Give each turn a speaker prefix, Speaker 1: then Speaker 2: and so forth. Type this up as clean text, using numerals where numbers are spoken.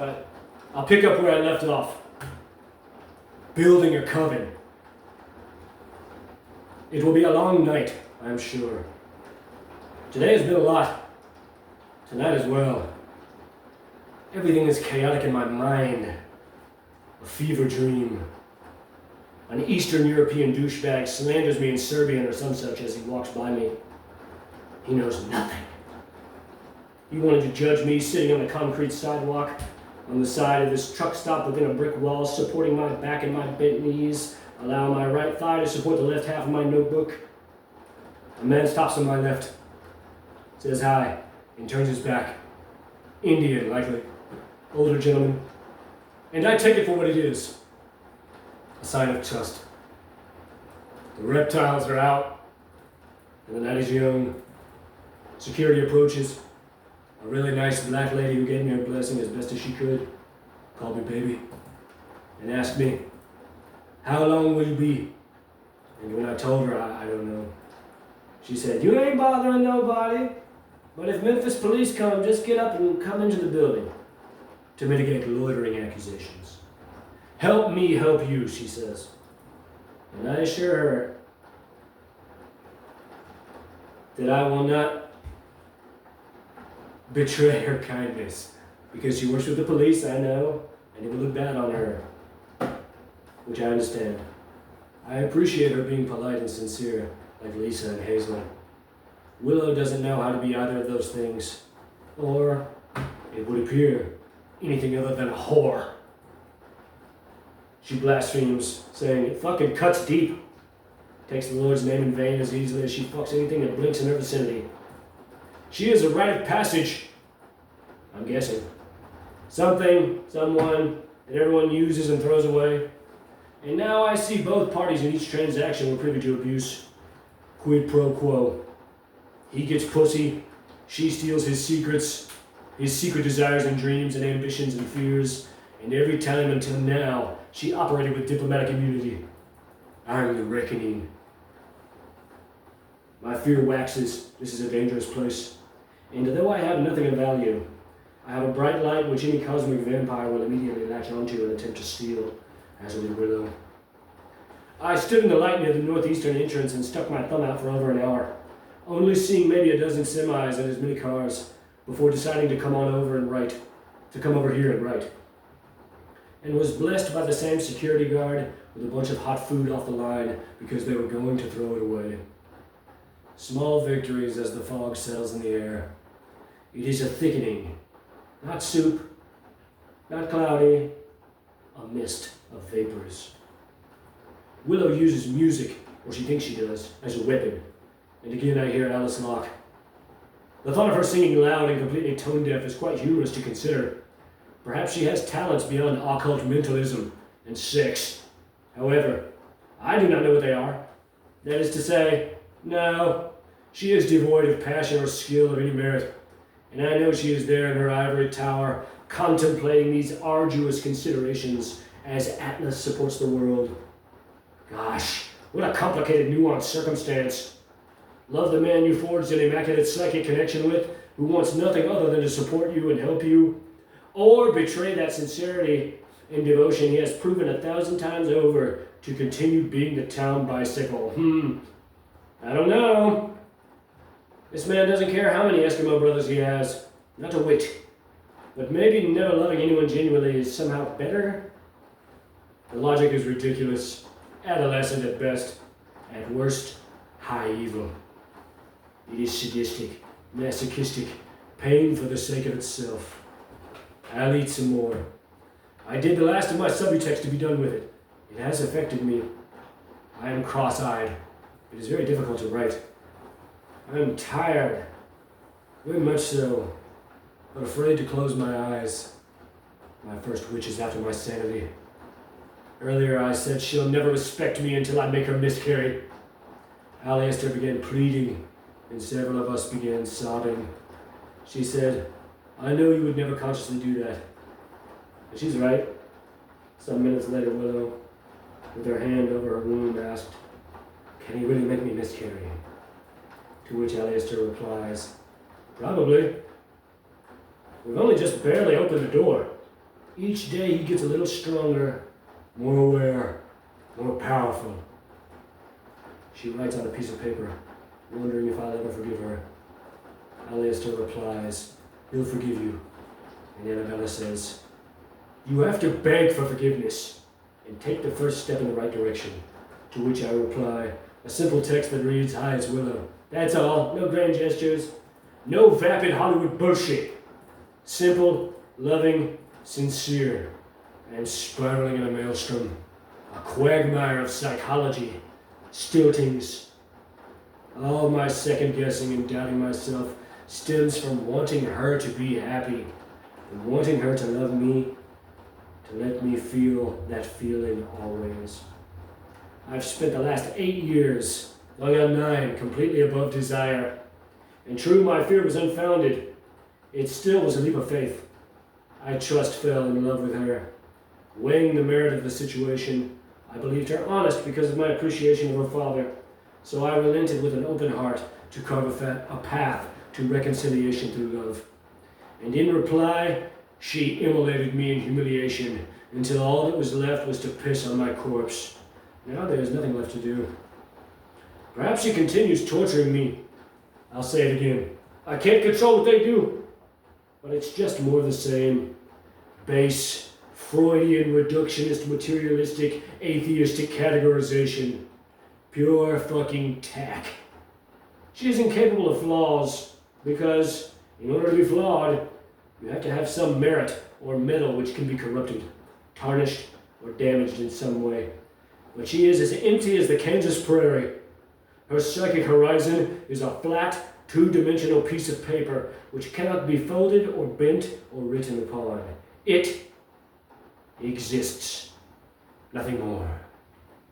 Speaker 1: But I'll pick up where I left off. Building a coven. It will be a long night, I'm sure. Today has been a lot. Tonight as well. Everything is chaotic in my mind. A fever dream. An Eastern European douchebag slanders me in Serbian or some such as he walks by me. He knows nothing. He wanted to judge me sitting on the concrete sidewalk on the side of this truck stop within a brick wall, supporting my back and my bent knees, allowing my right thigh to support the left half of my notebook. A man stops on my left, says hi, and turns his back. Indian, likely. Older gentleman. And I take it for what it is. A sign of trust. The reptiles are out, and the night is young. Security approaches. A really nice black lady who gave me her blessing as best as she could, called me baby, and asked me, "How long will you be?" And when I told her, I don't know, she said, "You ain't bothering nobody, but if Memphis police come, just get up and come into the building," to mitigate loitering accusations. "Help me help you," she says. And I assure her that I will not betray her kindness, because she works with the police, I know, and it would look bad on her, which I understand. I appreciate her being polite and sincere, like Lisa and Hazel. Willow doesn't know how to be either of those things, or, it would appear, anything other than a whore. She blasphemes, saying it fucking cuts deep. Takes the Lord's name in vain as easily as she fucks anything that blinks in her vicinity. She is a rite of passage, I'm guessing. Something, someone, that everyone uses and throws away. And now I see both parties in each transaction were privy to abuse. Quid pro quo. He gets pussy, she steals his secrets, his secret desires and dreams and ambitions and fears, and every time until now, she operated with diplomatic immunity. I'm the reckoning. My fear waxes. This is a dangerous place. And though I have nothing of value, I have a bright light which any cosmic vampire will immediately latch onto and attempt to steal, as with Willow. I stood in the light near the northeastern entrance and stuck my thumb out for over an hour, only seeing maybe a dozen semis and as many cars, before deciding to come over here and write. And was blessed by the same security guard with a bunch of hot food off the line because they were going to throw it away. Small victories as the fog settles in the air. It is a thickening, not soup, not cloudy, a mist of vapors. Willow uses music, or she thinks she does, as a weapon, and again I hear Alice Locke. The thought of her singing loud and completely tone deaf is quite humorous to consider. Perhaps she has talents beyond occult mentalism and sex. However, I do not know what they are. That is to say, no, she is devoid of passion or skill of any merit. And I know she is there in her ivory tower, contemplating these arduous considerations as Atlas supports the world. Gosh, what a complicated, nuanced circumstance. Love the man you forged an immaculate psychic connection with, who wants nothing other than to support you and help you, or betray that sincerity and devotion he has proven 1,000 times over to continue being the town bicycle. I don't know. This man doesn't care how many Eskimo brothers he has, not a whit. But maybe never loving anyone genuinely is somehow better? The logic is ridiculous, adolescent at best, at worst, high evil. It is sadistic, masochistic, pain for the sake of itself. I'll eat some more. I did the last of my subutex to be done with it. It has affected me. I am cross-eyed. It is very difficult to write. I am tired, very much so, but afraid to close my eyes. My first witch is after my sanity. Earlier I said she'll never respect me until I make her miscarry. Alistair began pleading, and several of us began sobbing. She said, "I know you would never consciously do that." And she's right. Some minutes later, Willow, with her hand over her womb, asked, "Can he really make me miscarry?" To which Alistair replies, "Probably. We've only just barely opened the door. Each day he gets a little stronger, more aware, more powerful. She writes on a piece of paper, wondering if I'll ever forgive her. Alistair replies, he'll forgive you. And Annabella says, you have to beg for forgiveness and take the first step in the right direction. To which I reply, a simple text that reads, hi, it's Willow. That's all, no grand gestures, no vapid Hollywood bullshit. Simple, loving, sincere. I am spiraling in a maelstrom, a quagmire of psychology, stiltings. All my second guessing and doubting myself stems from wanting her to be happy, and wanting her to love me, to let me feel that feeling always. I've spent the last 8 years, going on 9, completely above desire. And true, my fear was unfounded. It still was a leap of faith. I fell in love with her. Weighing the merit of the situation, I believed her honest because of my appreciation of her father. So I relented with an open heart to carve a path to reconciliation through love. And in reply, she immolated me in humiliation until all that was left was to piss on my corpse. Now there is nothing left to do. Perhaps she continues torturing me. I'll say it again. I can't control what they do. But it's just more of the same. Base, Freudian, reductionist, materialistic, atheistic categorization. Pure fucking tack. She is incapable of flaws because, in order to be flawed, you have to have some merit or metal which can be corrupted, tarnished, or damaged in some way. But she is as empty as the Kansas prairie. Her psychic horizon is a flat, two-dimensional piece of paper which cannot be folded or bent or written upon. It exists. Nothing more.